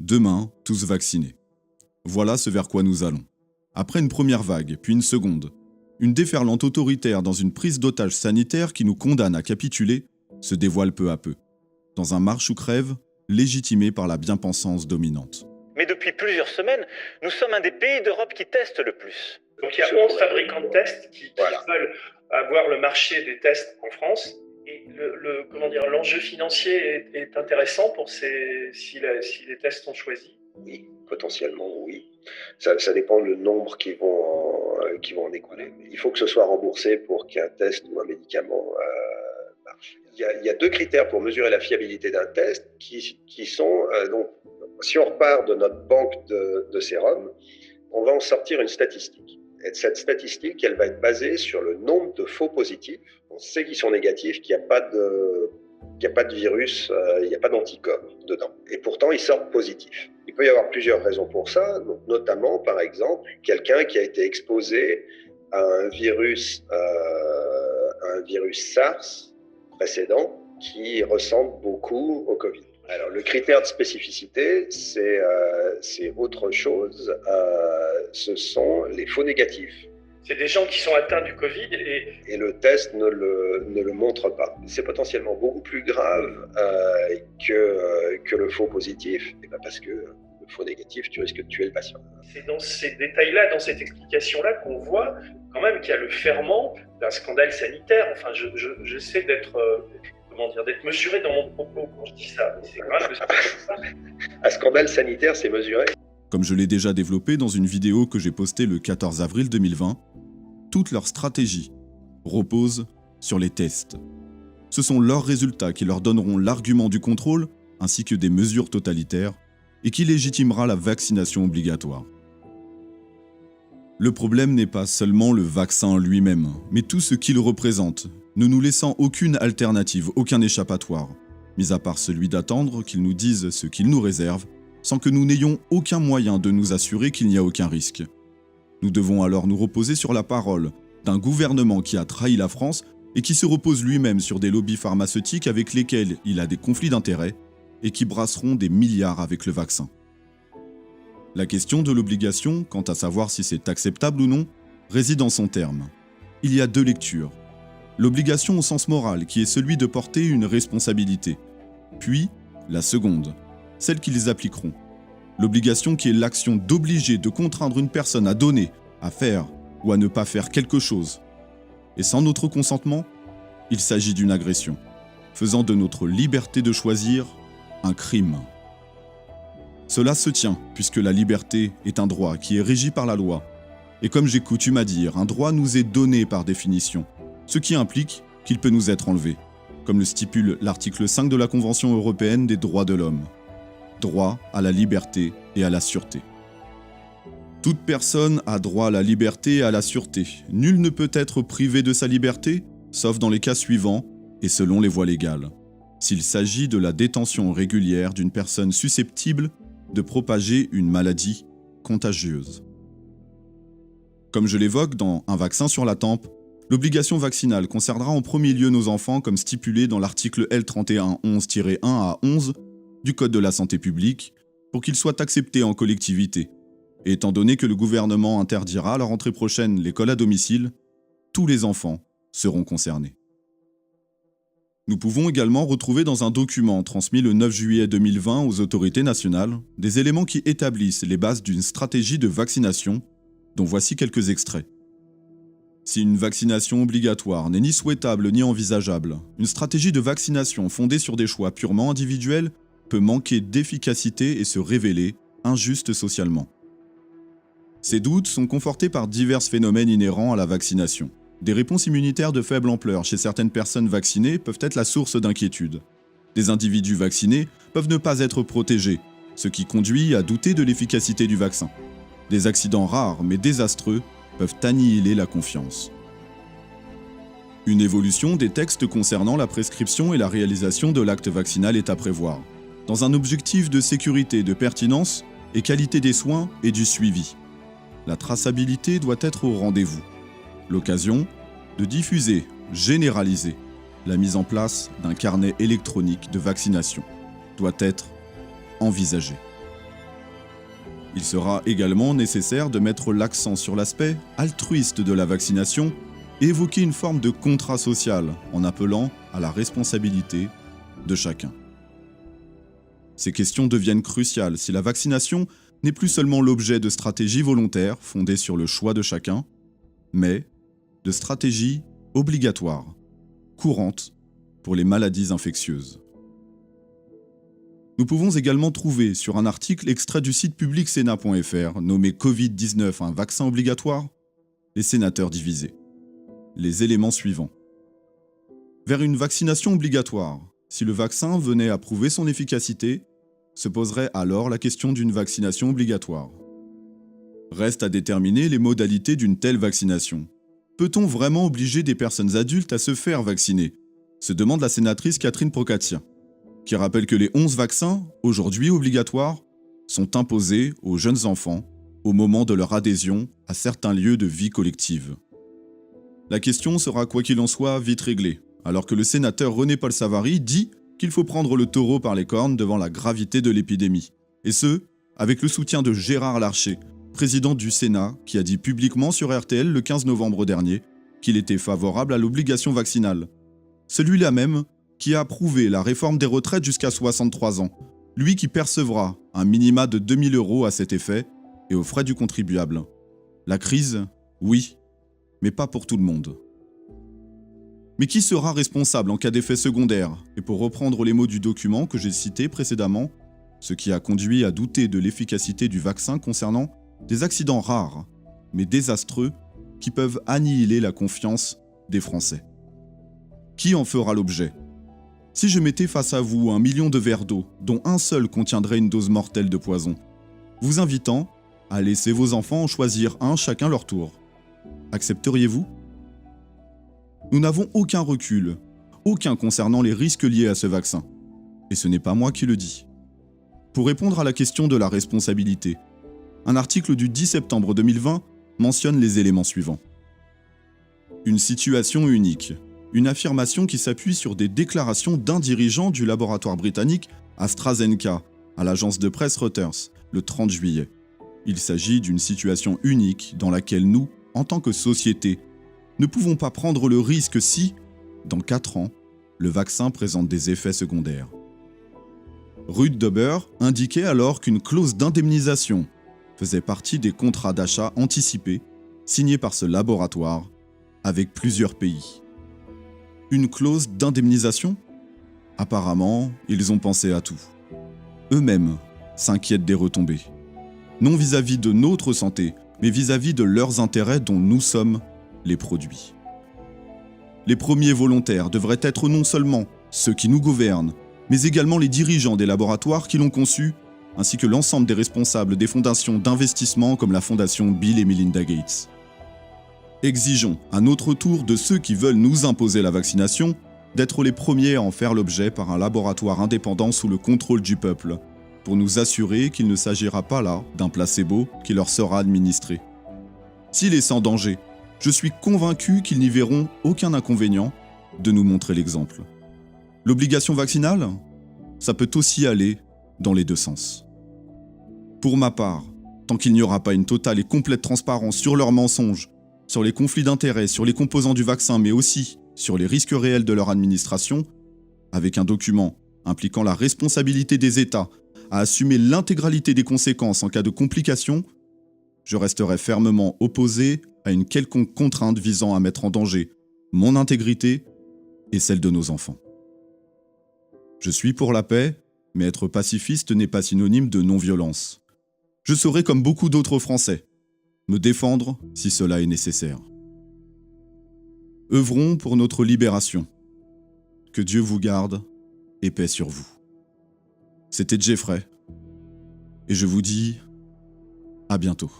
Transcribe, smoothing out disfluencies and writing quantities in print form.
Demain, tous vaccinés. Voilà ce vers quoi nous allons. Après une première vague, puis une seconde, une déferlante autoritaire dans une prise d'otage sanitaire qui nous condamne à capituler se dévoile peu à peu, dans un marche ou crève légitimé par la bien-pensance dominante. Mais depuis plusieurs semaines, nous sommes un des pays d'Europe qui testent le plus. Donc il y a 11 fabricants de tests qui veulent avoir le marché des tests en France. Et l'enjeu financier est intéressant pour si les tests sont choisis. Oui, potentiellement oui. Ça dépend du nombre qui vont en découler. Il faut que ce soit remboursé pour qu'un test ou un médicament marche. Il y a deux critères pour mesurer la fiabilité d'un test qui sont donc si on repart de notre banque de sérum, on va en sortir une statistique. Et cette statistique, elle va être basée sur le nombre de faux positifs. On sait qu'ils sont négatifs, qu'il n'y a pas de virus, il n'y a pas d'anticorps dedans. Et pourtant, ils sortent positifs. Il peut y avoir plusieurs raisons pour ça, donc notamment, par exemple, quelqu'un qui a été exposé à un virus SARS précédent qui ressemble beaucoup au Covid. Alors, le critère de spécificité, c'est autre chose. Ce sont les faux négatifs. C'est des gens qui sont atteints du Covid et le test ne le montre pas. C'est potentiellement beaucoup plus grave que le faux positif, parce que le faux négatif, tu risques de tuer le patient. C'est dans ces détails-là, dans cette explication-là, qu'on voit quand même qu'il y a le ferment d'un scandale sanitaire. Enfin, j'essaie d'être mesuré dans mon propos quand je dis ça. Mais c'est grave de ça. Un scandale sanitaire, c'est mesuré. Comme je l'ai déjà développé dans une vidéo que j'ai postée le 14 avril 2020, toute leur stratégie repose sur les tests. Ce sont leurs résultats qui leur donneront l'argument du contrôle ainsi que des mesures totalitaires et qui légitimera la vaccination obligatoire. Le problème n'est pas seulement le vaccin lui-même, mais tout ce qu'il représente, ne nous laissant aucune alternative, aucun échappatoire, mis à part celui d'attendre qu'ils nous disent ce qu'ils nous réservent, sans que nous n'ayons aucun moyen de nous assurer qu'il n'y a aucun risque. Nous devons alors nous reposer sur la parole d'un gouvernement qui a trahi la France et qui se repose lui-même sur des lobbies pharmaceutiques avec lesquels il a des conflits d'intérêts et qui brasseront des milliards avec le vaccin. La question de l'obligation, quant à savoir si c'est acceptable ou non, réside en son terme. Il y a deux lectures. L'obligation au sens moral, qui est celui de porter une responsabilité. Puis, la seconde, celle qu'ils appliqueront. L'obligation qui est l'action d'obliger, de contraindre une personne à donner, à faire ou à ne pas faire quelque chose. Et sans notre consentement, il s'agit d'une agression, faisant de notre liberté de choisir un crime. Cela se tient, puisque la liberté est un droit qui est régi par la loi. Et comme j'ai coutume à dire, un droit nous est donné par définition, ce qui implique qu'il peut nous être enlevé, comme le stipule l'article 5 de la Convention européenne des droits de l'homme. Droit à la liberté et à la sûreté. Toute personne a droit à la liberté et à la sûreté. Nul ne peut être privé de sa liberté, sauf dans les cas suivants et selon les voies légales. S'il s'agit de la détention régulière d'une personne susceptible de propager une maladie contagieuse. Comme je l'évoque dans Un vaccin sur la tempe, l'obligation vaccinale concernera en premier lieu nos enfants comme stipulé dans l'article L3111-1 à 11 du Code de la santé publique pour qu'ils soient acceptés en collectivité. Et étant donné que le gouvernement interdira à la rentrée prochaine l'école à domicile, tous les enfants seront concernés. Nous pouvons également retrouver dans un document transmis le 9 juillet 2020 aux autorités nationales des éléments qui établissent les bases d'une stratégie de vaccination, dont voici quelques extraits. Si une vaccination obligatoire n'est ni souhaitable ni envisageable, une stratégie de vaccination fondée sur des choix purement individuels peut manquer d'efficacité et se révéler injuste socialement. Ces doutes sont confortés par divers phénomènes inhérents à la vaccination. Des réponses immunitaires de faible ampleur chez certaines personnes vaccinées peuvent être la source d'inquiétude. Des individus vaccinés peuvent ne pas être protégés, ce qui conduit à douter de l'efficacité du vaccin. Des accidents rares mais désastreux peuvent annihiler la confiance. Une évolution des textes concernant la prescription et la réalisation de l'acte vaccinal est à prévoir, dans un objectif de sécurité, de pertinence et qualité des soins et du suivi. La traçabilité doit être au rendez-vous. L'occasion de diffuser, généraliser, la mise en place d'un carnet électronique de vaccination doit être envisagée. Il sera également nécessaire de mettre l'accent sur l'aspect altruiste de la vaccination et évoquer une forme de contrat social en appelant à la responsabilité de chacun. Ces questions deviennent cruciales si la vaccination n'est plus seulement l'objet de stratégies volontaires fondées sur le choix de chacun, mais de stratégies obligatoires, courantes pour les maladies infectieuses. Nous pouvons également trouver sur un article extrait du site publicsena.fr nommé Covid-19, un vaccin obligatoire, les sénateurs divisés. Les éléments suivants. Vers une vaccination obligatoire, si le vaccin venait à prouver son efficacité, se poserait alors la question d'une vaccination obligatoire. Reste à déterminer les modalités d'une telle vaccination. Peut-on vraiment obliger des personnes adultes à se faire vacciner ? Se demande la sénatrice Catherine Procaccia, qui rappelle que les 11 vaccins, aujourd'hui obligatoires, sont imposés aux jeunes enfants au moment de leur adhésion à certains lieux de vie collective. La question sera quoi qu'il en soit vite réglée, alors que le sénateur René-Paul Savary dit qu'il faut prendre le taureau par les cornes devant la gravité de l'épidémie. Et ce, avec le soutien de Gérard Larcher, président du Sénat, qui a dit publiquement sur RTL le 15 novembre dernier qu'il était favorable à l'obligation vaccinale. Celui-là même qui a approuvé la réforme des retraites jusqu'à 63 ans, lui qui percevra un minima de 2 000 € à cet effet et aux frais du contribuable. La crise, oui, mais pas pour tout le monde. Mais qui sera responsable en cas d'effet secondaire ? Et pour reprendre les mots du document que j'ai cité précédemment, ce qui a conduit à douter de l'efficacité du vaccin concernant des accidents rares, mais désastreux, qui peuvent annihiler la confiance des Français. Qui en fera l'objet ? Si je mettais face à vous 1 million de verres d'eau, dont un seul contiendrait une dose mortelle de poison, vous invitant à laisser vos enfants en choisir un chacun leur tour, accepteriez-vous ? Nous n'avons aucun recul, aucun concernant les risques liés à ce vaccin. Et ce n'est pas moi qui le dis. Pour répondre à la question de la responsabilité, un article du 10 septembre 2020 mentionne les éléments suivants. Une situation unique. Une affirmation qui s'appuie sur des déclarations d'un dirigeant du laboratoire britannique AstraZeneca à l'agence de presse Reuters le 30 juillet. Il s'agit d'une situation unique dans laquelle nous, en tant que société, ne pouvons pas prendre le risque si, dans 4 ans, le vaccin présente des effets secondaires. Ruud Dober indiquait alors qu'une clause d'indemnisation faisait partie des contrats d'achat anticipés signés par ce laboratoire avec plusieurs pays. Une clause d'indemnisation ? Apparemment, ils ont pensé à tout. Eux-mêmes s'inquiètent des retombées. Non vis-à-vis de notre santé, mais vis-à-vis de leurs intérêts dont nous sommes les produits. Les premiers volontaires devraient être non seulement ceux qui nous gouvernent, mais également les dirigeants des laboratoires qui l'ont conçu, ainsi que l'ensemble des responsables des fondations d'investissement comme la fondation Bill et Melinda Gates. Exigeons à notre tour de ceux qui veulent nous imposer la vaccination d'être les premiers à en faire l'objet par un laboratoire indépendant sous le contrôle du peuple, pour nous assurer qu'il ne s'agira pas là d'un placebo qui leur sera administré. S'il est sans danger, je suis convaincu qu'ils n'y verront aucun inconvénient de nous montrer l'exemple. L'obligation vaccinale, ça peut aussi aller dans les deux sens. Pour ma part, tant qu'il n'y aura pas une totale et complète transparence sur leurs mensonges, sur les conflits d'intérêts, sur les composants du vaccin, mais aussi sur les risques réels de leur administration, avec un document impliquant la responsabilité des États à assumer l'intégralité des conséquences en cas de complications, je resterai fermement opposé à une quelconque contrainte visant à mettre en danger mon intégrité et celle de nos enfants. Je suis pour la paix, mais être pacifiste n'est pas synonyme de non-violence. Je saurai, comme beaucoup d'autres Français, me défendre si cela est nécessaire. Œuvrons pour notre libération. Que Dieu vous garde et paix sur vous. C'était Jeffrey, et je vous dis à bientôt.